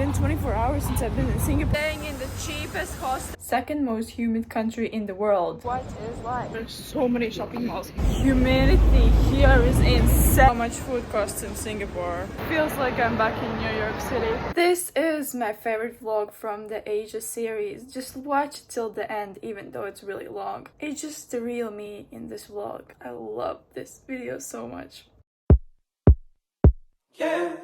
been 24 hours since I've been in Singapore. Staying in the cheapest hostel. Second most humid country in the world. What is life? There's so many shopping malls. Humidity here is insane. How much food costs in Singapore? Feels like I'm back in New York City. This is my favorite vlog from the Asia series. Just watch it till the end, even though it's really long. It's just the real me in this vlog. I love this video so much. Yeah.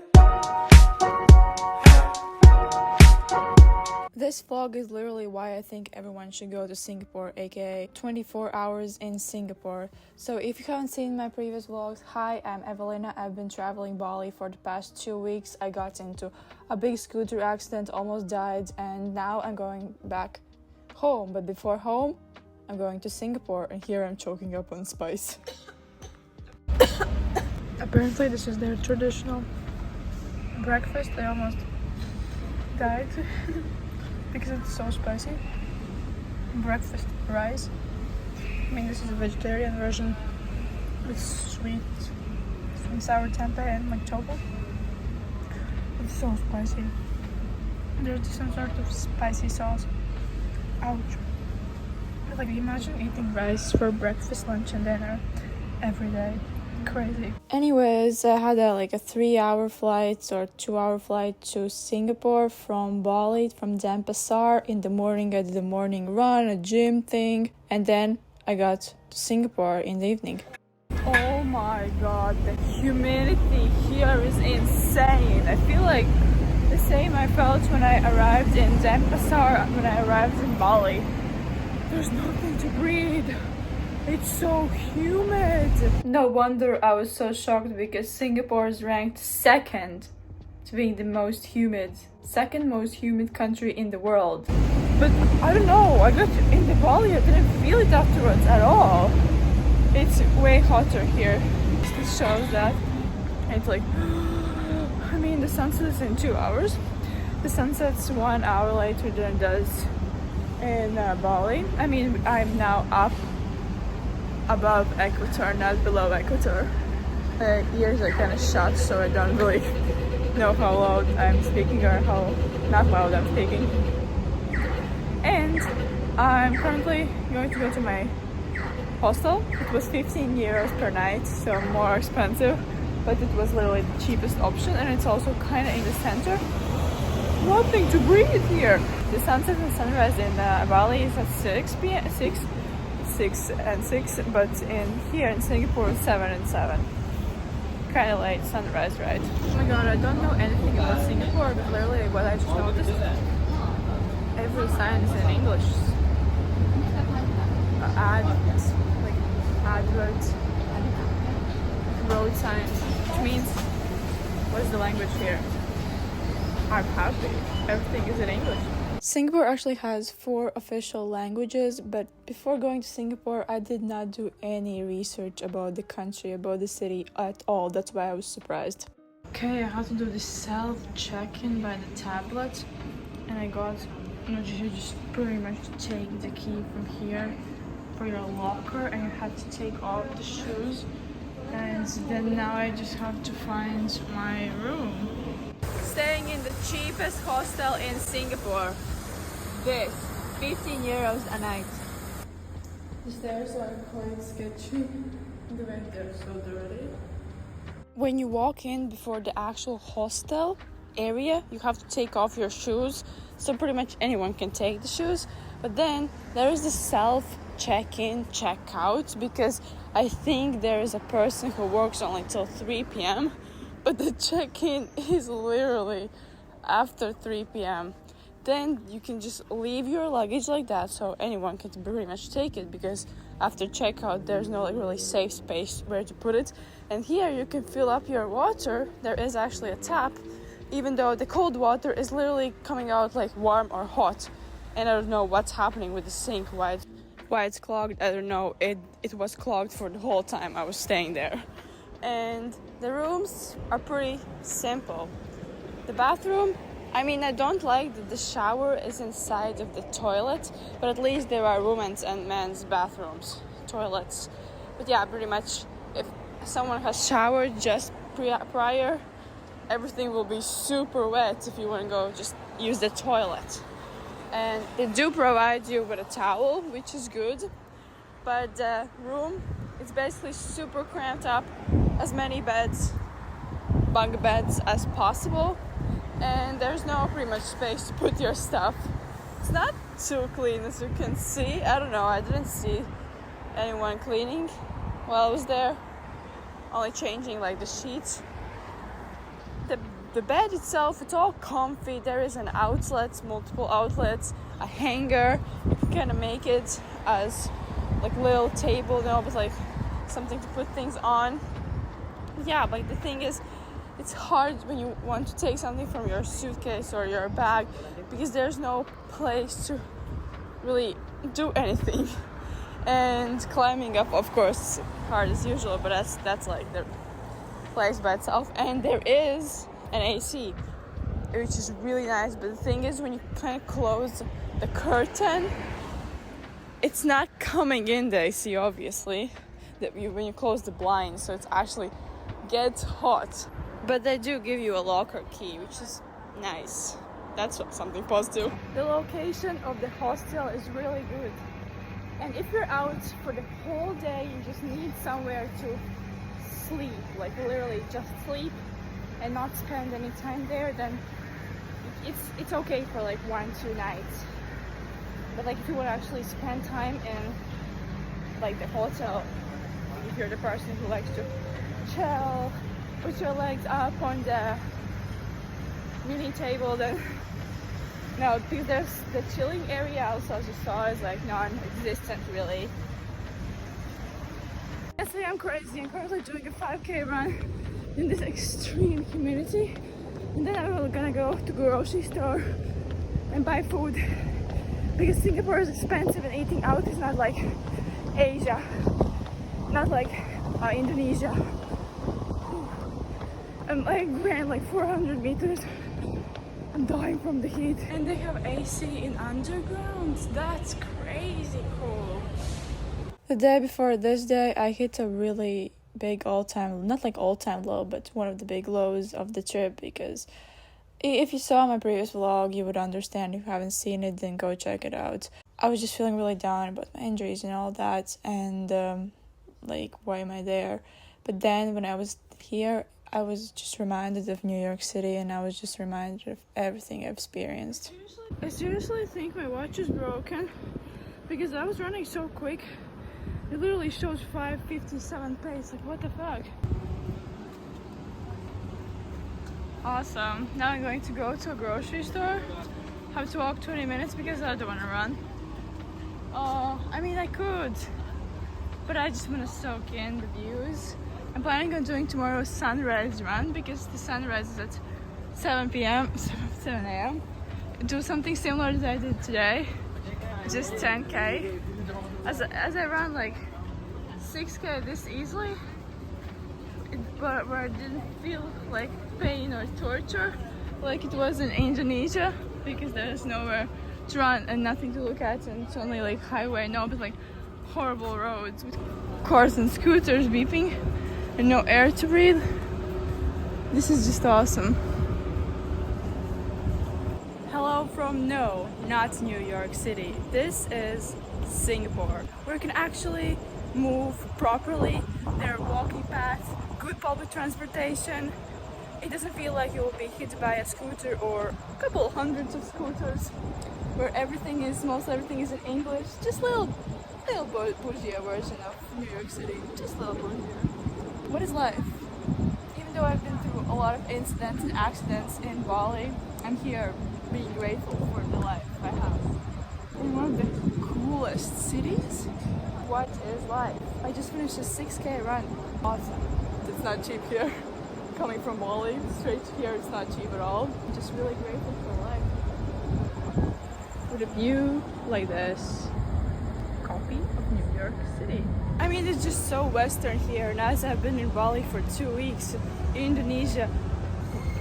This vlog is literally why I think everyone should go to Singapore, aka 24 hours in Singapore. So if you haven't seen my previous vlogs, hi, I'm Evelina. I've been traveling Bali for the past 2 weeks. I got into a big scooter accident, almost died, and now I'm going back home. But before home, I'm going to Singapore, and here I'm choking up on spice. Apparently this is their traditional breakfast. I almost died because it's so spicy. Breakfast rice. I mean, this is a vegetarian version with sweet and sour tempeh and like tofu. It's so spicy. There's some sort of spicy sauce. Ouch. Like, imagine eating rice for breakfast, lunch and dinner every day. Crazy. Anyways, I had a 3-hour flight or 2-hour flight to Singapore from Bali, from Denpasar. In the morning I did a morning run, a gym thing, and then I got to Singapore in the evening. Oh my god, the humidity here is insane. I feel like the same I felt when I arrived in Denpasar, when I arrived in Bali. There's nothing to breathe. It's so humid. No wonder I was so shocked, because Singapore is ranked second to being the second most humid country in the world. But I don't know, I got into Bali, I didn't feel it afterwards at all. It's way hotter here. This shows that. It's like, I mean, the sunset is in 2 hours. The sunset's 1 hour later than it does in Bali. I mean, I'm now up above equator, not below equator. Ears are kind of shut, so I don't really know how loud I'm speaking or how not loud I'm speaking. And I'm currently going to go to my hostel. It was 15 euros per night, so more expensive, but it was literally the cheapest option, and it's also kind of in the center. Nothing to breathe here. The sunset and sunrise in Bali is at 6 p.m. 6 and 6, but here in Singapore 7 and 7. Kind of late sunrise, right? Oh my god, I don't know anything about Singapore, but literally what I just noticed, every sign is in English. Adverts, road signs, which means, what's the language here? I'm happy. Everything is in English. Singapore actually has 4 official languages, but before going to Singapore, I did not do any research about the country, about the city at all. That's why I was surprised. Okay, I have to do this self-check-in by the tablet, and I got, you just pretty much take the key from here for your locker, and you have to take off the shoes, and then now I just have to find my room. Staying in the cheapest hostel in Singapore. This, 15 euros a night. The stairs are quite sketchy. The way they're so dirty. When you walk in before the actual hostel area, you have to take off your shoes. So pretty much anyone can take the shoes. But then there is the self-check-in, check-out, because I think there is a person who works only till 3 p.m. But the check-in is literally after 3 p.m. Then you can just leave your luggage like that, so anyone can pretty much take it, because after checkout there's no really safe space where to put it. And here you can fill up your water. There is actually a tap, even though the cold water is literally coming out like warm or hot. And I don't know what's happening with the sink, why it's clogged. I don't know, it was clogged for the whole time I was staying there. And the rooms are pretty simple. The bathroom, I mean, I don't like that the shower is inside of the toilet, but at least there are women's and men's bathrooms, toilets. But yeah, pretty much if someone has showered just prior, everything will be super wet if you want to go just use the toilet. And they do provide you with a towel, which is good, but the room is basically super cramped up, as many beds, bunk beds as possible, and there's no pretty much space to put your stuff. It's not too clean as you can see. I don't know, I didn't see anyone cleaning while I was there, only changing like the sheets. The bed itself, it's all comfy. There is an outlet, multiple outlets, a hanger. You can kind of make it as like little table, you know, with like something to put things on. Yeah, but the thing is, it's hard when you want to take something from your suitcase or your bag because there's no place to really do anything. And climbing up, of course, hard as usual, but that's like the place by itself. And there is an AC, which is really nice, but the thing is, when you kind of close the curtain, it's not coming in the AC, obviously, when you close the blinds, so it's actually gets hot. But they do give you a locker key, which is nice. That's something positive. The location of the hostel is really good, and if you're out for the whole day, you just need somewhere to sleep, like literally just sleep and not spend any time there, then it's okay for like 1-2 nights. But like if you want to actually spend time in like the hotel, if you're the person who likes to chill, put your legs up on the mini table, then no, because there's the chilling area also, as you saw, is like non-existent really. Yesterday I'm crazy. I'm currently doing a 5k run in this extreme humidity, and then I'm gonna go to grocery store and buy food because Singapore is expensive and eating out is not like Asia, not like Indonesia. I'm like ran like 400 meters. I'm dying from the heat, and they have AC in underground. That's crazy cool. The day before this day, I hit a really big all-time, not like all-time low, but one of the big lows of the trip, because if you saw my previous vlog, you would understand. If you haven't seen it, then go check it out. I was just feeling really down about my injuries and all that, and like, why am I there? But then when I was here, I was just reminded of New York City, and I was just reminded of everything I've experienced. I seriously think my watch is broken because I was running so quick. It literally shows 5:57 pace. Like, what the fuck? Awesome. Now I'm going to go to a grocery store. Have to walk 20 minutes because I don't want to run. I mean, I could, but I just want to soak in the views. I'm planning on doing tomorrow's sunrise run because the sunrise is at 7 a.m. Do something similar that I did today, just 10k. As I ran like 6k this easily, but where I didn't feel like pain or torture like it was in Indonesia, because there's nowhere to run and nothing to look at, and it's only like highway, no, but like horrible roads with cars and scooters beeping and no air to breathe. This is just awesome. Hello from not New York City. This is Singapore, where you can actually move properly. There are walking paths, good public transportation. It doesn't feel like you will be hit by a scooter or a couple hundreds of scooters, where most everything is in English. Just little bougie version of New York City. Just little bougie. What is life? Even though I've been through a lot of incidents and accidents in Bali, I'm here being grateful for the life I have. In one of the coolest cities? What is life? I just finished a 6k run. Awesome. It's not cheap here. Coming from Bali straight here, it's not cheap at all. I'm just really grateful for life. With a view like this. Copy of New York City. I mean, it's just so western here, and as I've been in Bali for 2 weeks, in Indonesia,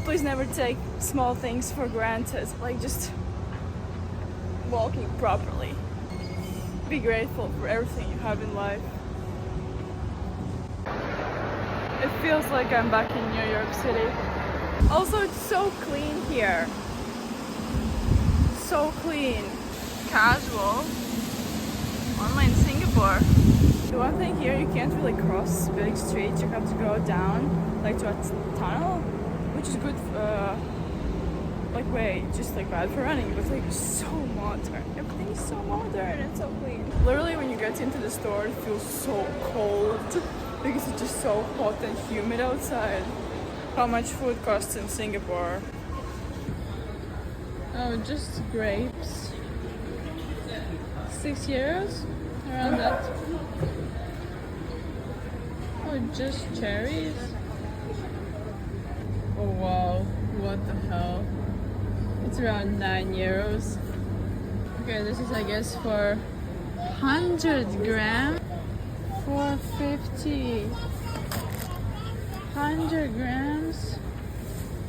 please never take small things for granted, like just walking properly. Be grateful for everything you have in life. It feels like I'm back in New York City. Also, it's so clean here. So clean. Casual. Only in Singapore. The one thing here, you can't really cross big streets. You have to go down like to a tunnel, which is good. Like way, just like bad for running, but like so modern. Everything is so modern and so clean. Literally, when you get into the store, it feels so cold because it's just so hot and humid outside. How much food costs in Singapore? Oh, just grapes. 6 euros, around that. Oh, just cherries. Oh wow, what the hell? It's around 9 euros. Okay, this is I guess for 100 gram. 4.50. 100 grams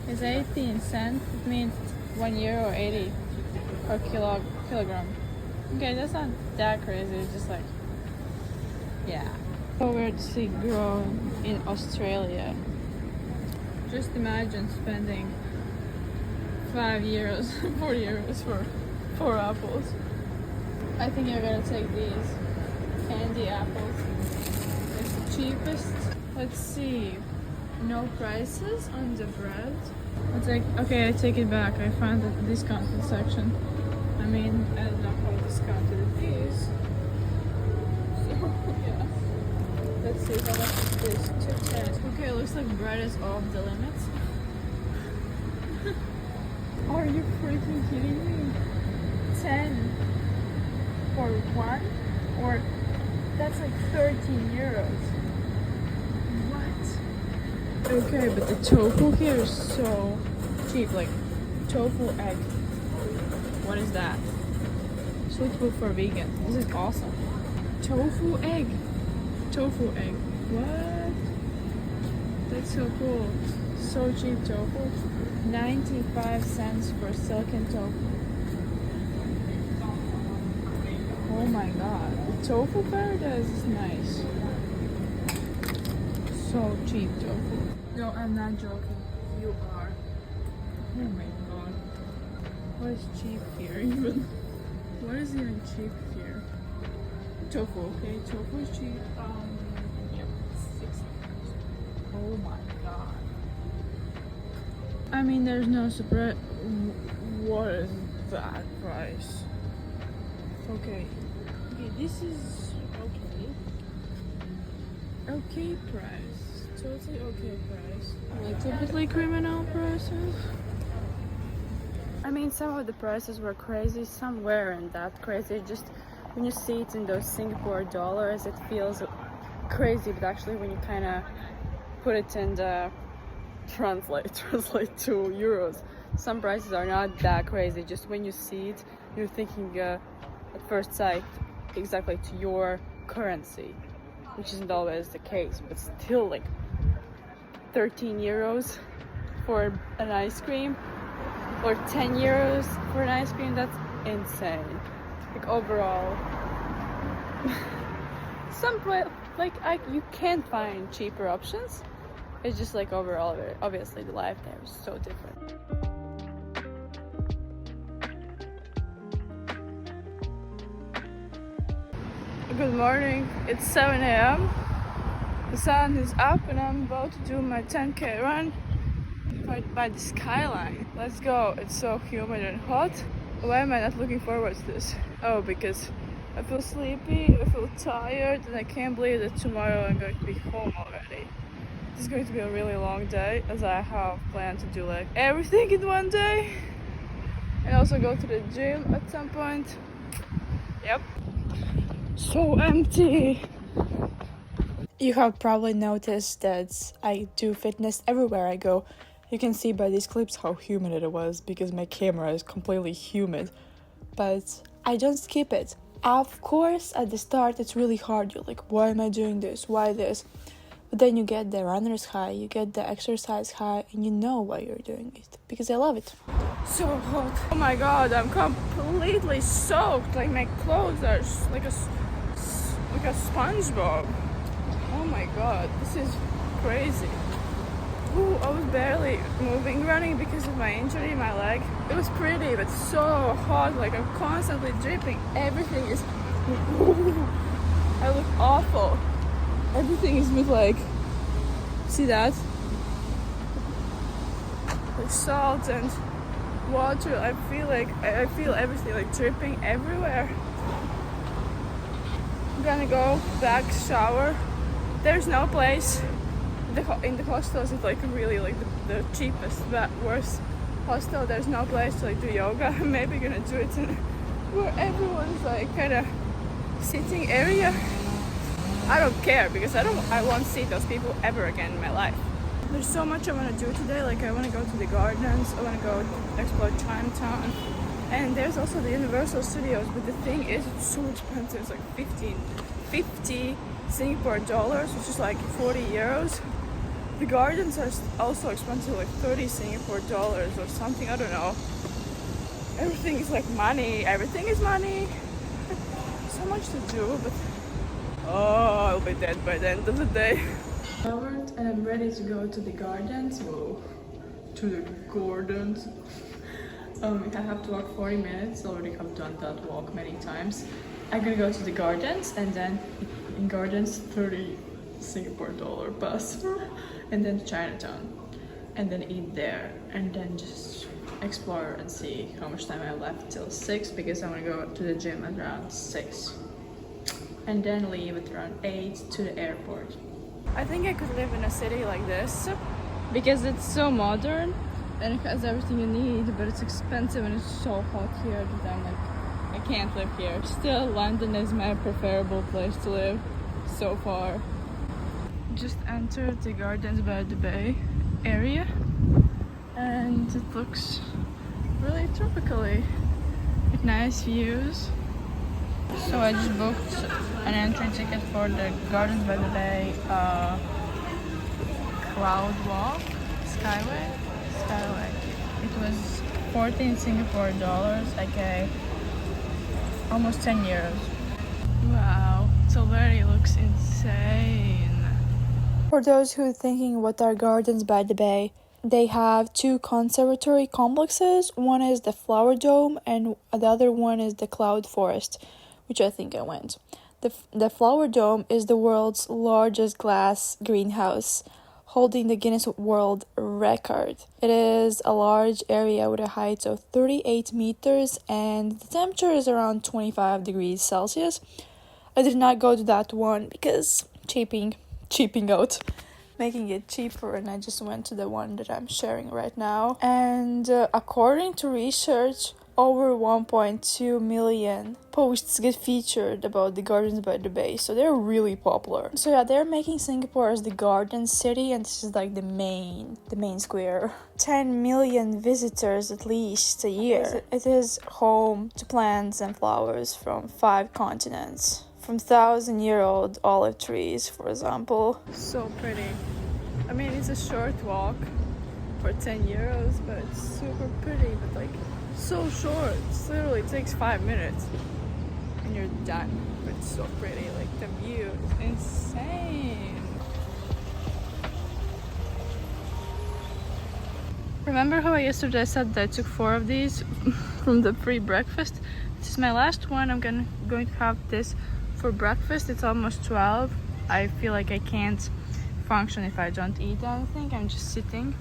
is 18 cents. It means €1.80 per kilogram. Okay, that's not that crazy. It's just like, yeah. So where to see grown in Australia. Just imagine spending 5 euros, 4 euros for 4 apples. I think I'm gonna take these candy apples. It's the cheapest. Let's see. No prices on the bread. It's like, okay, I take it back. I found the discounted section. I mean, I don't know how discounted it is. So, yeah. Let's see how much is this. 2.10. Okay, it looks like bread is off the limits. Are you freaking kidding me? 10 for one? Or that's like 13 euros. What? Okay, but the tofu here is so cheap. Like tofu egg. What is that? Suitable for vegans. This is awesome. Tofu egg. Tofu egg. What? That's so cool. So cheap tofu. 95 cents for silken tofu. Oh my god. The tofu paradise is nice. So cheap tofu. No, I'm not joking. You are. Oh my god. What is cheap here even? What is even cheap here? Tofu, okay? Tofu is cheap. Yeah, 6. Oh my god. I mean, there's no surprise. What is that price? Okay. Okay, this is okay. Okay price. Totally okay price. Relatively criminal prices. I mean, some of the prices were crazy, some weren't that crazy. Just when you see it in those Singapore dollars, it feels crazy, but actually when you kind of put it in the translate to euros, some prices are not that crazy. Just when you see it, you're thinking at first sight exactly to your currency, which isn't always the case, but still, like 13 euros for an ice cream or 10 euros for an ice cream, that's insane. Like overall, you can't find cheaper options. It's just like overall, obviously the life there is so different. Good morning, it's 7 a.m. The sun is up and I'm about to do my 10k run right by the skyline. Let's go. It's so humid and hot. Why am I not looking forward to this? Oh, because I feel sleepy, I feel tired, and I can't believe that tomorrow I'm going to be home already. This is going to be a really long day, as I have planned to do like everything in one day. And also go to the gym at some point. Yep. So empty. You have probably noticed that I do fitness everywhere I go. You can see by these clips how humid it was because my camera is completely humid. But I don't skip it. Of course, at the start it's really hard. You're like, why am I doing this? Why this? But then you get the runner's high, you get the exercise high, and you know why you're doing it. Because I love it. So hot. Oh my god, I'm completely soaked. Like my clothes are like a SpongeBob. Oh my god, this is crazy. Ooh, I was barely moving, running because of my injury in my leg. It was pretty, but so hot. Like I'm constantly dripping. Everything is. I look awful. Everything is with like. See that? Like salt and water. I feel everything like dripping everywhere. I'm gonna go back, shower. There's no place. In the hostels, it's like really like the cheapest but worst hostel. There's no place to like do yoga. I'm maybe gonna do it in where everyone's like kind of sitting area. I don't care because I won't see those people ever again in my life. There's so much I want to do today. Like I want to go to the gardens. I want to go explore Chinatown. And there's also the Universal Studios. But the thing is, it's so expensive. It's like 50 Singapore dollars, which is like 40 euros. The gardens are also expensive, like 30 Singapore dollars or something. I don't know. Everything is like money. Everything is money. So much to do, but I'll be dead by the end of the day. Showered and I'm ready to go to the gardens. Whoa, to the gardens. I have to walk 40 minutes. Already have done that walk many times. I'm gonna go to the gardens and then in gardens 30 Singapore dollar pass. And then to Chinatown, and then eat there, and then just explore and see how much time I have left till 6 because I'm gonna go to the gym at around 6, and then leave at around 8 to the airport. I think I could live in a city like this because it's so modern and it has everything you need, but it's expensive and it's so hot here that I'm like, I can't live here. Still, London is my preferable place to live so far. Just entered the Gardens by the Bay area and it looks really tropically with nice views. So I just booked an entry ticket for the Gardens by the Bay cloud walk, skyway. It was 14 Singapore dollars, aka almost 10 euros. Wow, it already looks insane. For those who are thinking what are Gardens by the Bay, they have two conservatory complexes. One is the Flower Dome and the other one is the Cloud Forest, which I think I went. The Flower Dome is the world's largest glass greenhouse, holding the Guinness World Record. It is a large area with a height of 38 meters and the temperature is around 25 degrees Celsius. I did not go to that one because cheaping out, making it cheaper, and I just went to the one that I'm sharing right now. And according to research, over 1.2 million posts get featured about the Gardens by the Bay, so they're really popular. So yeah, they're making Singapore as the garden city, and this is like the main square. 10 million visitors at least a year. It is home to plants and flowers from 5 continents. From 1,000-year-old olive trees, for example. So pretty. I mean, it's a short walk for 10 euros, but it's super pretty, but like so short. It literally takes 5 minutes and you're done. But it's so pretty, like the view is insane. Remember how I yesterday said that I took 4 of these from the free breakfast? This is my last one. I'm going to have this for breakfast. It's almost 12. I feel like I can't function if I don't eat anything. I'm just sitting.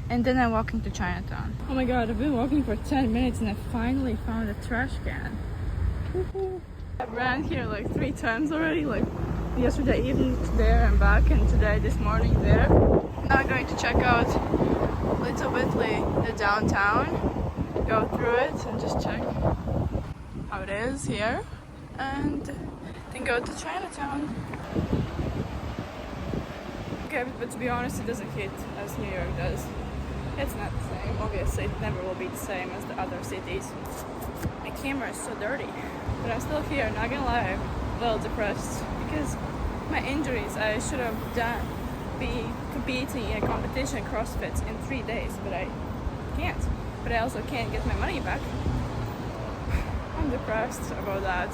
And then I'm walking to Chinatown. Oh my god, I've been walking for 10 minutes and I finally found a trash can. I ran here like 3 times already, like yesterday evening there and back, and today this morning there. Now I'm going to check out little bitly the downtown, go through it and just check how it is here, and then go to Chinatown. Okay, but to be honest, it doesn't hit as New York does. It's not the same. Obviously, it never will be the same as the other cities. My camera is so dirty. But I'm still here, not gonna lie, I'm a little depressed because my injuries. I should have be competing in a competition CrossFit in 3 days, but I can't. But I also can't get my money back. I'm depressed about that.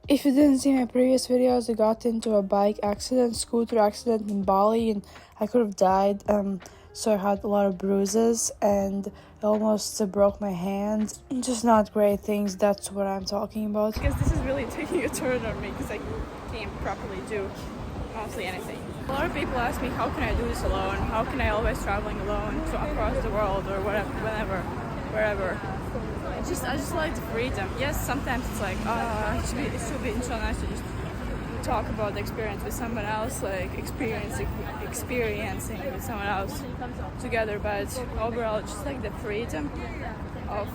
If you didn't see my previous videos, I got into a bike accident, scooter accident in Bali, and I could have died. So I had a lot of bruises and I almost broke my hand. Just not great things, that's what I'm talking about. Because this is really taking a turn on me because I can't properly do mostly anything. A lot of people ask me, how can I do this alone? How can I always traveling alone across the world or whatever, whenever, wherever? I just like the freedom. Yes, sometimes it's like, it should be so nice to just talk about the experience with someone else, like experiencing with someone else together. But overall, just like the freedom of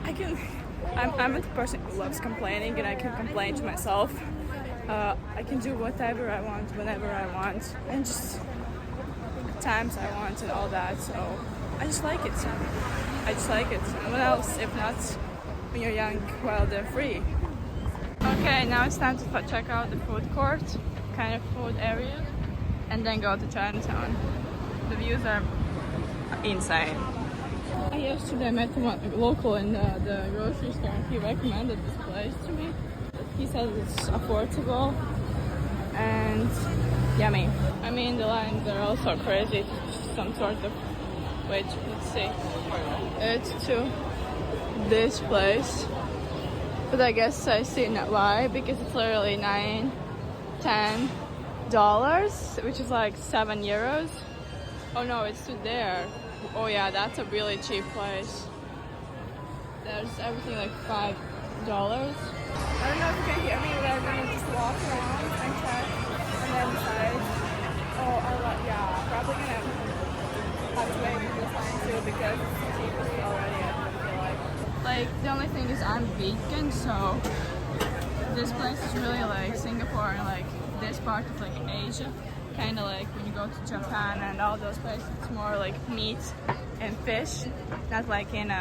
I'm a person who loves complaining, and I can complain to myself. I can do whatever I want, whenever I want, and just times I want and all that. So I just like it. I just like it. And what else if not when you're young, while they're free? Okay, now it's time to check out the food court, kind of food area, and then go to Chinatown. The views are insane. I yesterday met one local in the grocery store. He recommended this place to me. He said it's affordable and yummy. I mean, the lines are also crazy. It's some sort of, wait, let's see. It's to this place. But I guess I see not why, because it's literally $10, which is like €7. Oh no, it's to there. Oh yeah, that's a really cheap place. There's everything like $5. I don't know if you can hear me, but I'm gonna just walk around and check and then decide. Oh, yeah, probably gonna have to wait for this line too because it's the cheapest already, I feel like. Like, the only thing is I'm vegan, so this place is really like Singapore and like this part of like Asia. Kind of like when you go to Japan and all those places, it's more like meat and fish. Not like in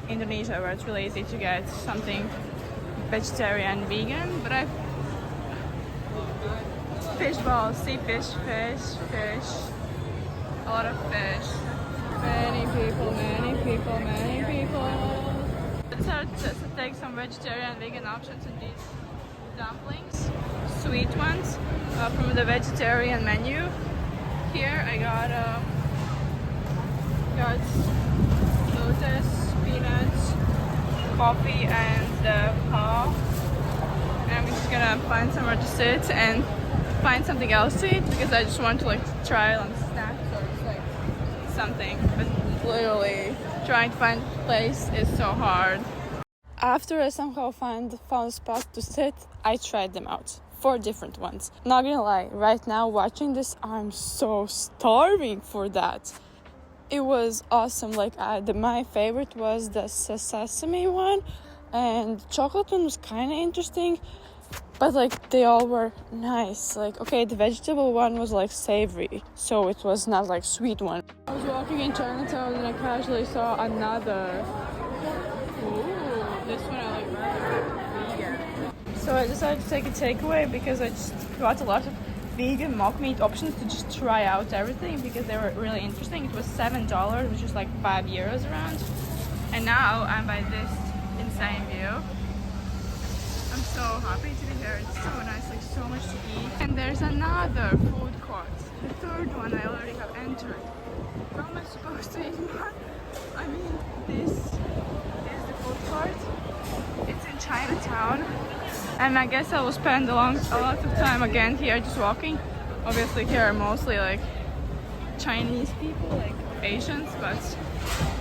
Indonesia where it's really easy to get something vegetarian, vegan. But fish balls, sea fish, a lot of fish. Many people. Let's take some vegetarian, vegan options in these dumplings, sweet ones from the vegetarian menu. Here I got lotus, peanuts, coffee, and the paw. And I'm just gonna find somewhere to sit and find something else to eat because I just want to like try on snacks or just like something. But literally trying to find a place is so hard. After I somehow found a spot to sit, I tried them out. 4 different ones. Not gonna lie, right now watching this, I'm so starving for that. It was awesome. Like my favorite was the sesame one, and chocolate one was kind of interesting, but like they all were nice. Like, okay, the vegetable one was like savory, so it was not like sweet one. I was walking in Chinatown and I casually saw another. This one I like vegan. So I decided to take a takeaway because I just got a lot of vegan mock meat options to just try out everything because they were really interesting. It was $7, which is like €5 around. And now I'm by this insane view. I'm so happy to be here. It's so nice, like so much to eat. And there's another food court. The third one I already have entered. How am I supposed to eat more? I mean, this is the food court. It's in Chinatown, and I guess I will spend a lot of time again here just walking. Obviously here are mostly like Chinese people, like Asians, but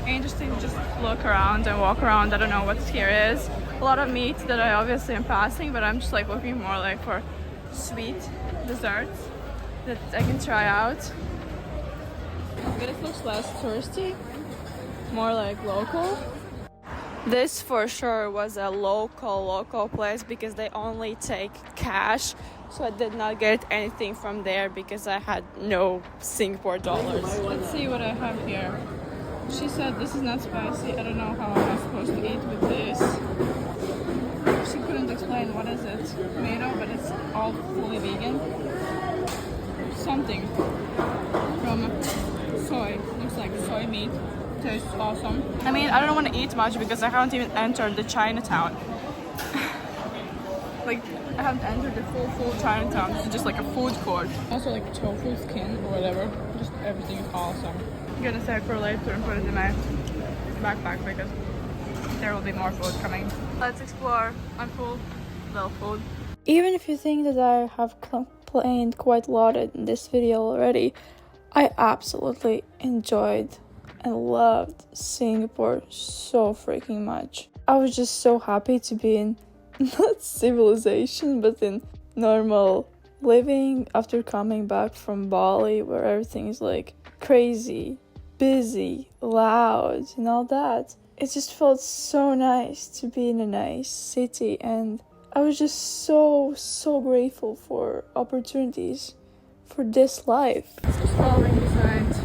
interesting to just look around and walk around. I don't know what here is. A lot of meat that I obviously am passing, but I'm just like looking more like for sweet desserts that I can try out. This looks less touristy, more like local. This for sure was a local place because they only take cash, so I did not get anything from there because I had no Singapore dollars. Let's see what I have here. She said this is not spicy. I don't know how I'm supposed to eat with this. She couldn't explain what is it. Tomato, but it's all fully vegan. Something from soy. Looks like soy meat. Tastes awesome. I mean, I don't want to eat much because I haven't even entered the Chinatown. Like, I haven't entered the full Chinatown. This is just like a food court. Also like tofu skin or whatever. Just everything is awesome. I'm gonna save for later and put it in my backpack because there will be more food coming. Let's explore. I'm full. Little food. Even if you think that I have complained quite a lot in this video already, I absolutely enjoyed and loved Singapore so freaking much. I was just so happy to be in not civilization but in normal living after coming back from Bali, where everything is like crazy, busy, loud and all that. It just felt so nice to be in a nice city, and I was just so grateful for opportunities for this life. Just following the signs.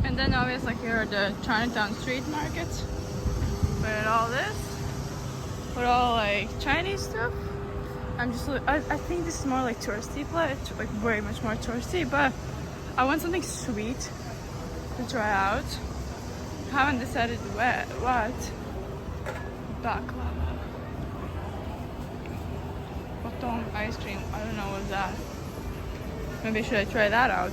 And then obviously like here are the Chinatown street markets with all this, with all like Chinese stuff. I think this is more like touristy place, like very much more touristy, but I want something sweet to try out. Haven't decided what. Baklava. Potong ice cream. I don't know what's that. Maybe should I try that out?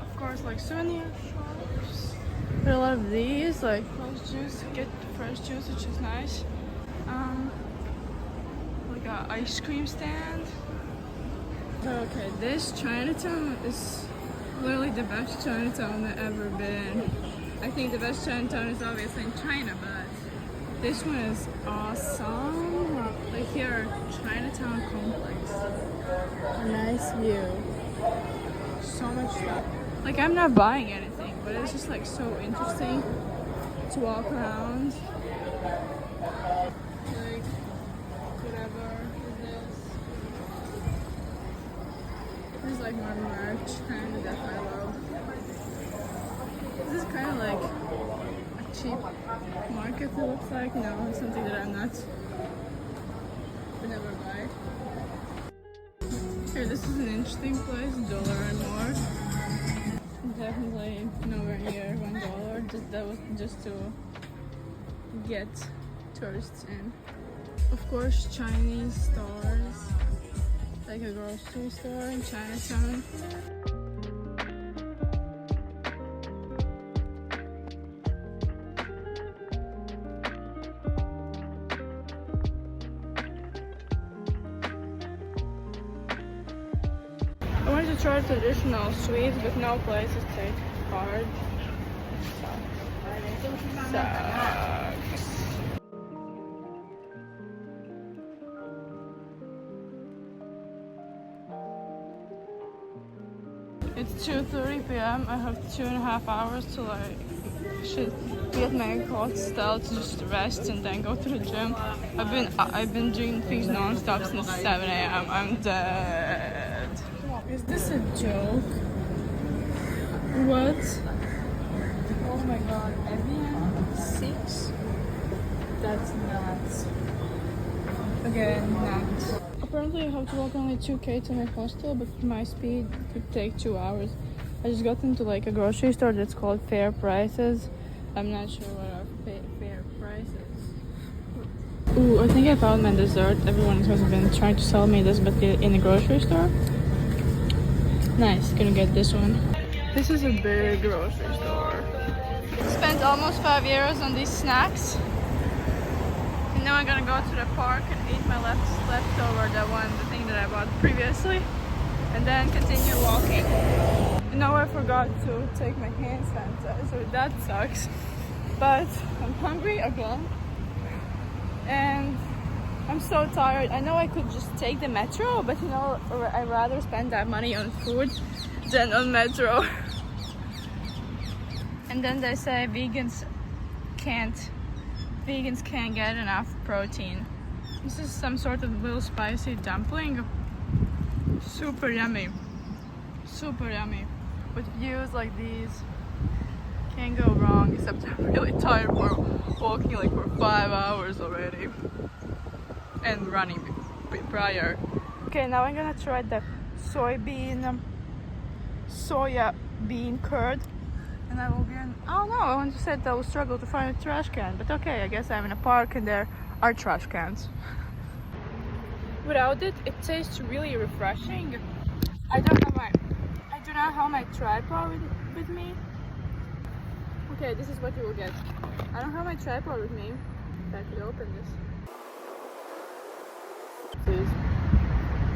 Of course, like souvenir shops. There are a lot of these, like fresh juice. Get fresh juice, which is nice. Like a ice cream stand. Okay, this Chinatown is literally the best Chinatown I've ever been in. I think the best Chinatown is obviously in China, but this one is awesome. Like here, Chinatown complex. A nice view. So much stuff. Like I'm not buying anything, but it's just like so interesting to walk around. Like whatever is this. This is like my merch kind of that I love. This is kind of like a cheap market, it looks like. No, it's something that I'm not would never buy. Here, this is an interesting place, $1 and more. Definitely nowhere near $1. That was just to get tourists in. Of course, Chinese stores, like a grocery store in Chinatown. I wanted to try traditional sweets, but no places take card. Sucks. It's 2:30 p.m. I have 2.5 hours to like should be at my hostel to just rest and then go to the gym. I've been doing things non-stop since 7 a.m. I'm dead. Is this a joke? What? Oh my god, Evelina 6? That's nuts. Again, nuts. Apparently I have to walk only 2k to my hostel, but my speed could take 2 hours. I just got into like a grocery store that's called Fair Prices. I'm not sure what are fair prices. Ooh, I think I found my dessert. Everyone has been trying to sell me this, but in the grocery store. Nice, gonna get this one. This is a big grocery store. Spent almost €5 on these snacks. And now I'm gonna go to the park and eat my leftover, the thing that I bought previously. And then continue walking. You know, I forgot to take my hand sanitizer. That sucks. But I'm hungry again. And I'm so tired. I know I could just take the metro, but you know, I'd rather spend that money on food than on metro. And then they say vegans can't get enough protein. This is some sort of little spicy dumpling. Super yummy. Super yummy. With views like these. Can't go wrong, except I'm really tired for walking like for 5 hours already. And running prior. Okay, now I'm gonna try the soya bean curd. And I will be in, oh no, I want to say that I will struggle to find a trash can. But okay, I guess I'm in a park and there are trash cans. Without it, it tastes really refreshing. I do not have my tripod with me. Okay, this is what you will get. I don't have my tripod with me. If I could open this. Please.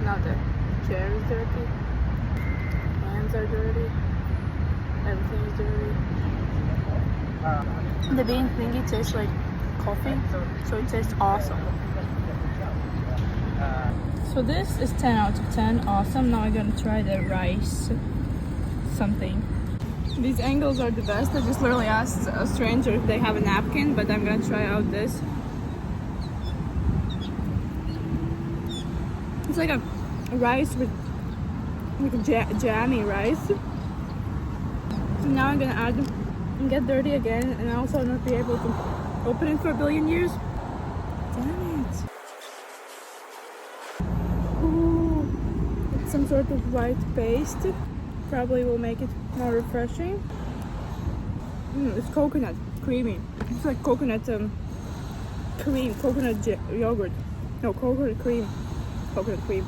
Now the chair is dirty. Hands are dirty. Everything is dirty. The bean thingy tastes like coffee, so it tastes awesome. So this is 10 out of 10. Awesome. Now I'm gonna try the rice something. These angles are the best. I just literally asked a stranger if they have a napkin, but I'm gonna try out this. It's like a rice with jammy rice. So now I'm gonna add and get dirty again, and also not be able to open it for a billion years. Damn it! Ooh, it's some sort of white paste. Probably will make it more refreshing. It's coconut, creamy. It's like coconut cream, coconut yogurt. No, coconut cream. Coconut cream.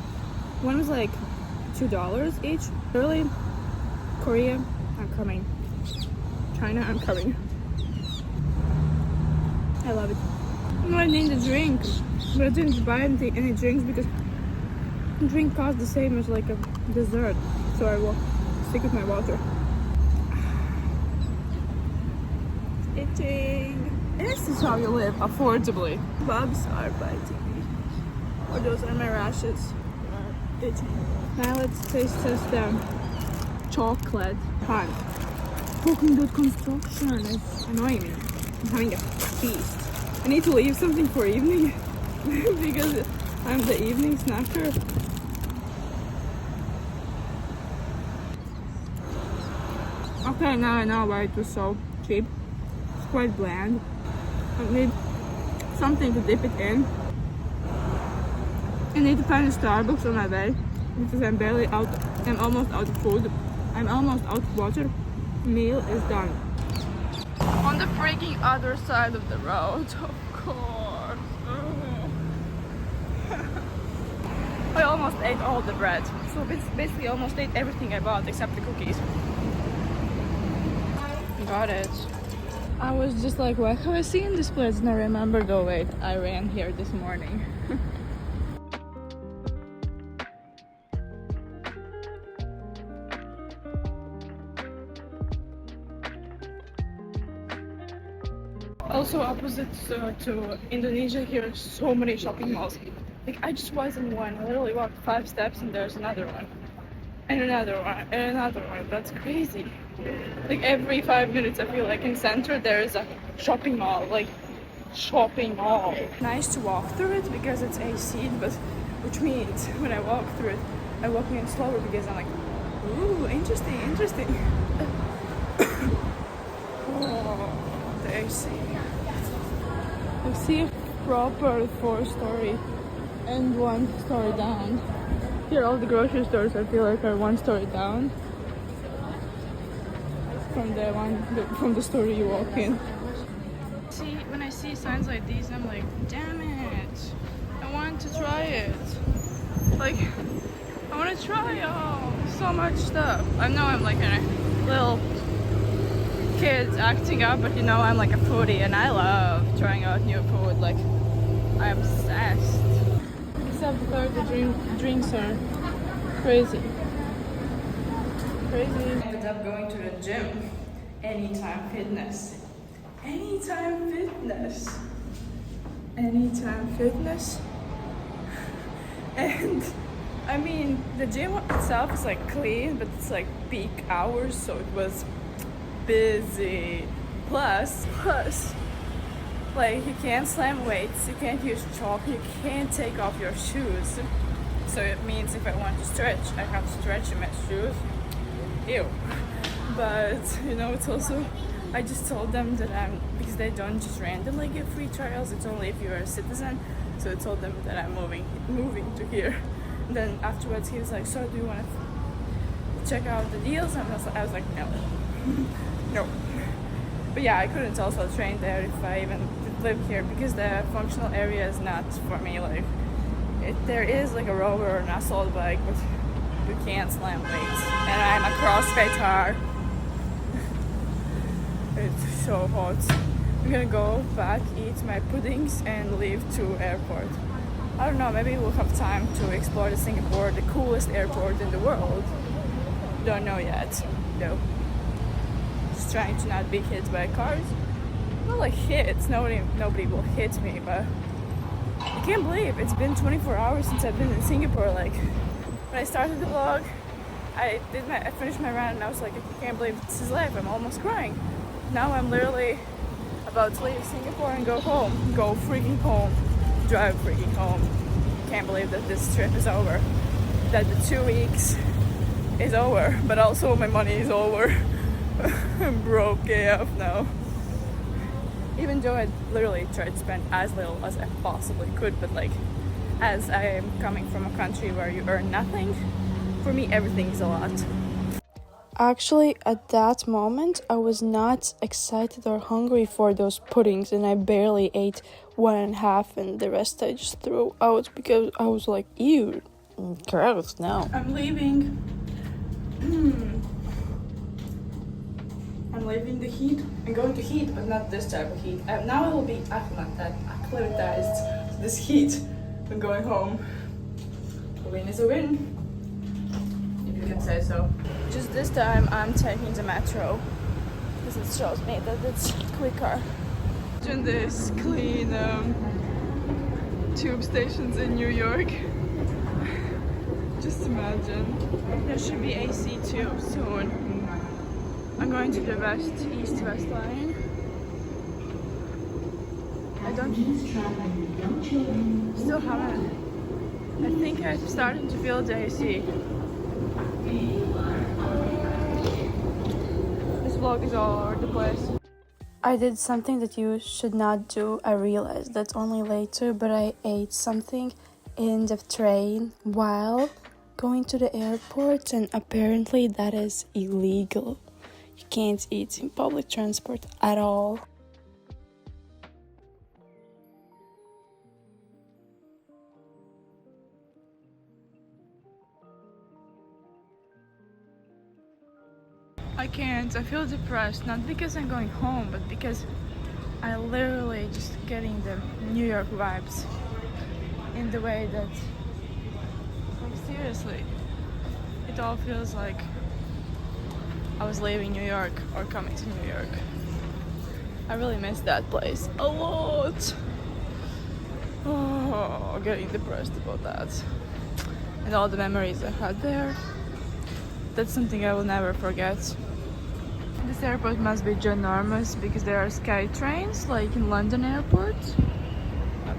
One was like $2 each. Really, Korea, I'm coming. China, I'm coming. I love it. No, I need a drink, but I didn't buy any drinks because the drink costs the same as like a dessert. So I will stick with my water. It's itching. This is how you live affordably. Bugs are biting me. Or those are my rashes. Itching. Now let's taste test the chocolate pan. Talking about construction is annoying me. I'm having a feast. I need to leave something for evening because I'm the evening snacker. Okay, now I know why it was so cheap. It's quite bland. I need something to dip it in. I need to find a Starbucks on my way because I'm barely out. I'm almost out of food. I'm almost out of water. Meal is done. On the freaking other side of the road, of course. I almost ate all the bread. So basically almost ate everything I bought except the cookies. Got it. I was just like, why have I seen this place? And I remembered, oh wait, I ran here this morning. Also opposite to Indonesia, here are so many shopping malls. Like I just was in one. I literally walked 5 steps and there's another one. And another one, and another one. That's crazy. Like every 5 minutes I feel like in center there is a shopping mall. Like shopping mall. Nice to walk through it because it's AC, but which means when I walk through it, I walk in slower because I'm like, ooh, interesting, interesting. Oh, the AC. I see a proper 4-story and 1 story down. Here all the grocery stores I feel like are 1 story down from the store you walk in. See, when I see signs like these, I'm like, damn it, I want to try it. Like, I want to try so much stuff. I know I'm like a little kid acting up, but you know I'm like a foodie and I love trying out new food. Like, I'm obsessed. Except the drinks are crazy. Crazy. I ended up going to the gym. Anytime Fitness. Anytime Fitness. Anytime Fitness. And I mean, the gym itself is like clean, but it's like peak hours, so it was busy. Plus, Like, you can't slam weights, you can't use chalk, you can't take off your shoes. So it means if I want to stretch, I have to stretch in my shoes. Ew. But, you know, it's also, I just told them that because they don't just randomly give free trials, it's only if you're a citizen. So I told them that I'm moving to here. And then afterwards he was like, so do you want to check out the deals? And I was like, no. No. But yeah, I couldn't also train there if I even live here because the functional area is not for me. Like, there is like a rower or an assault bike, but you can't slam weights. And I'm a CrossFitter. It's so hot. I'm gonna go back, eat my puddings, and leave to airport. I don't know, maybe we'll have time to explore the Singapore, the coolest airport in the world. Don't know yet, though. Just trying to not be hit by cars. Not like hits, nobody will hit me, but I can't believe it's been 24 hours since I've been in Singapore. Like, when I started the vlog, I finished my run and I was like, I can't believe this is life, I'm almost crying. Now I'm literally about to leave Singapore and go home. Go freaking home. Drive freaking home. Can't believe that this trip is over. That the 2 weeks is over, but also my money is over. I'm broke AF now. Even though I literally tried to spend as little as I possibly could, but like, as I am coming from a country where you earn nothing, for me everything is a lot. Actually, at that moment, I was not excited or hungry for those puddings, and I barely ate 1.5, and the rest I just threw out because I was like, ew, gross, no. I'm leaving. I'm leaving the heat. I'm going to heat, but not this type of heat. Now I will be acclimatized to this heat when going home. A win is a win, if you can say so. Just this time I'm taking the metro because it shows me that it's quicker. Imagine this clean tube stations in New York. Just imagine. There should be AC too soon. I'm going to the east-west line. I still haven't. I think I'm starting to feel the AC. This vlog is all over the place. I did something that you should not do. I realized that only later, but I ate something in the train while going to the airport, and apparently that is illegal. You can't eat in public transport at all. I can't. I feel depressed, not because I'm going home, but because I literally just getting the New York vibes in the way that, like, seriously, it all feels like I was leaving New York or coming to New York. I really miss that place a lot. Oh, getting depressed about that. And all the memories I had there. That's something I will never forget. This airport must be ginormous because there are sky trains like in London airport.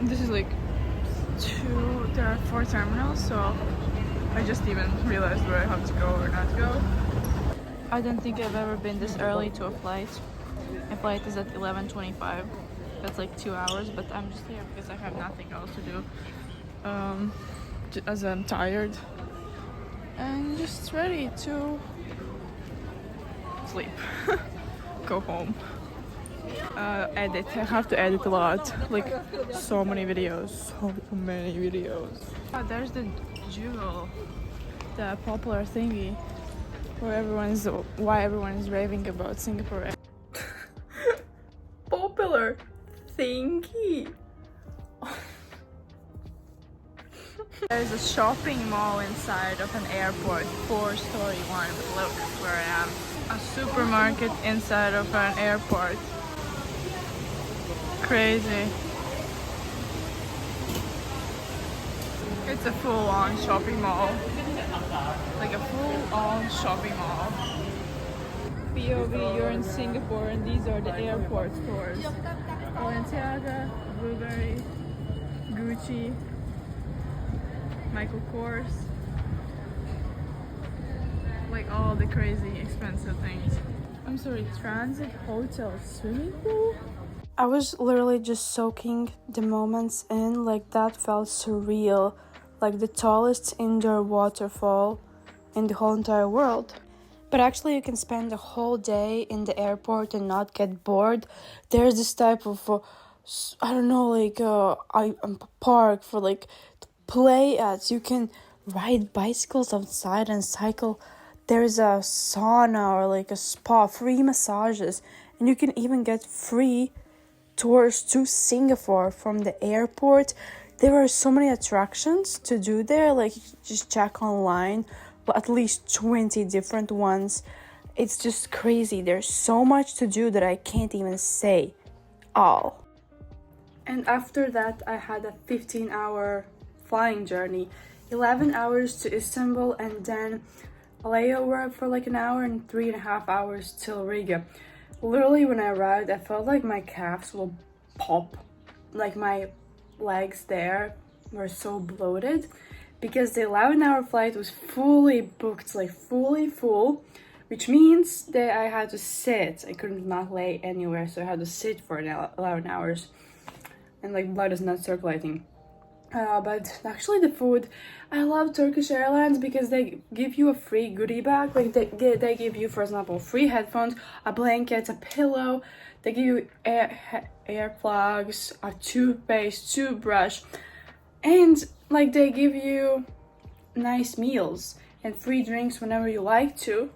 This is like there are 4 terminals, so I just even realized where I have to go or not go. I don't think I've ever been this early to a flight. My flight is at 11:25. That's like 2 hours, but I'm just here because I have nothing else to do. As I'm tired and just ready to sleep. Go home. Edit. I have to edit a lot. Like, so many videos. So many videos. Oh, there's the Jewel, the popular thingy why everyone is raving about Singapore. Popular thingy. There's a shopping mall inside of an airport, 4-story one, but look where I am. A supermarket inside of an airport. Crazy. It's a full-on shopping mall. Like a full-on shopping mall. POV, you're in Singapore and these are the airport stores. Balenciaga, Blueberry, Gucci, Michael Kors, like all the crazy expensive things. I'm sorry, transit hotel swimming pool? I was literally just soaking the moments in, like that felt surreal, like the tallest indoor waterfall in the whole entire world. But actually you can spend the whole day in the airport and not get bored. There's this type of, I don't know, like park for like to play at. You can ride bicycles outside and cycle. There's a sauna or like a spa, free massages. And you can even get free tours to Singapore from the airport. There are so many attractions to do there, like you just check online, but at least 20 different ones. It's just crazy. There's so much to do that I can't even say all. And after that, I had a 15-hour flying journey, 11 hours to Istanbul, and then a layover for like an hour and 3.5 hours till Riga. Literally, when I arrived, I felt like my calves will pop. Like my legs there were so bloated because the 11-hour flight was fully booked, like fully full, which means that I had to sit. I could not lay anywhere, so I had to sit for 11 hours. And like blood is not circulating. But actually the food, I love Turkish Airlines because they give you a free goodie bag. Like they give you, for example, free headphones, a blanket, a pillow. They give you air plugs, a toothpaste, toothbrush, and like they give you nice meals and free drinks whenever you like to.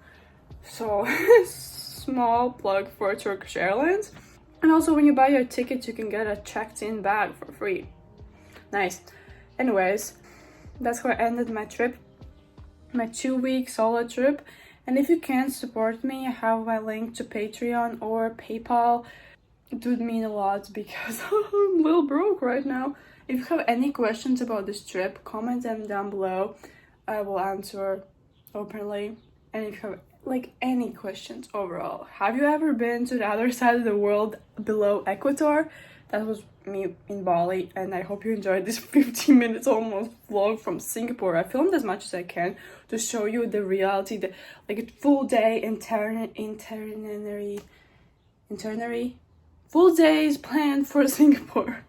So small plug for Turkish Airlines. And also when you buy your ticket, you can get a checked-in bag for free. Nice. Anyways, that's how I ended my trip, my 2-week solo trip. And if you can support me, I have my link to Patreon or PayPal. It would mean a lot because I'm a little broke right now. If you have any questions about this trip, comment them down below. I will answer openly. And if you have like any questions overall, have you ever been to the other side of the world below Ecuador? That was me in Bali, and I hope you enjoyed this 15 minutes almost vlog from Singapore. I filmed as much as I can to show you the reality, the like a full day full days planned for Singapore.